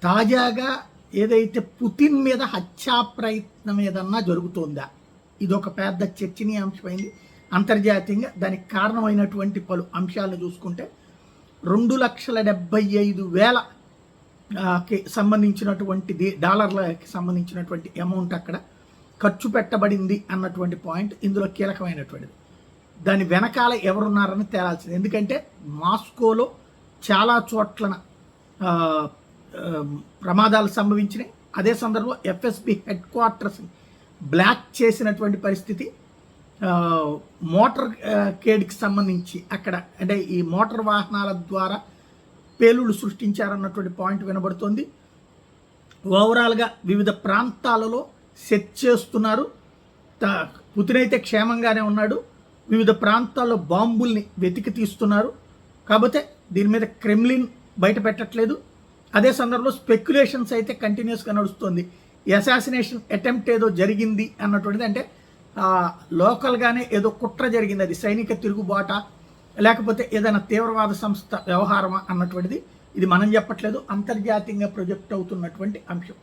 తాజాగా ఏదైతే పుతిన్ మీద హత్యా ప్రయత్నం ఏదన్నా జరుగుతోందా, ఇదొక పెద్ద చర్చనీయాంశమైంది అంతర్జాతీయంగా. దానికి కారణమైనటువంటి పలు అంశాలను చూసుకుంటే 2,75,000 కి సంబంధించినటువంటి డాలర్లకి సంబంధించినటువంటి అమౌంట్ అక్కడ ఖర్చు పెట్టబడింది అన్నటువంటి పాయింట్ ఇందులో కీలకమైనటువంటిది. దాని వెనకాల ఎవరున్నారని తేలాల్సింది. ఎందుకంటే మాస్కోలో చాలా చోట్ల ప్రమాదాలు సంభవించినాయి. అదే సందర్భంలో ఎఫ్ఎస్బి హెడ్ క్వార్టర్స్ని బ్లాక్ చేసినటువంటి పరిస్థితి. మోటార్ కేడ్కి సంబంధించి అక్కడ అంటే ఈ మోటార్ వాహనాల ద్వారా పేలుళ్ళు సృష్టించారన్నటువంటి పాయింట్ వినబడుతోంది. ఓవరాల్గా వివిధ ప్రాంతాలలో సెట్ చేస్తున్నారు. పుతిన్ అయితే క్షేమంగానే ఉన్నాడు. వివిధ ప్రాంతాల్లో బాంబుల్ని వెతికి తీస్తున్నారు. కాకపోతే దీని మీద క్రెమ్లిన్ బయట పెట్టట్లేదు. అదే సందర్భంలో స్పెక్యులేషన్స్ అయితే కంటిన్యూస్గా నడుస్తుంది. ఈ అసాసినేషన్ అటెంప్ట్ ఏదో జరిగింది అన్నటువంటిది, అంటే లోకల్గానే ఏదో కుట్ర జరిగింది, అది సైనిక తిరుగుబాట లేకపోతే ఏదైనా తీవ్రవాద సంస్థ వ్యవహారమా అన్నటువంటిది ఇది మనం చెప్పట్లేదు, అంతర్జాతీయంగా ప్రొజెక్ట్ అవుతున్నటువంటి అంశం.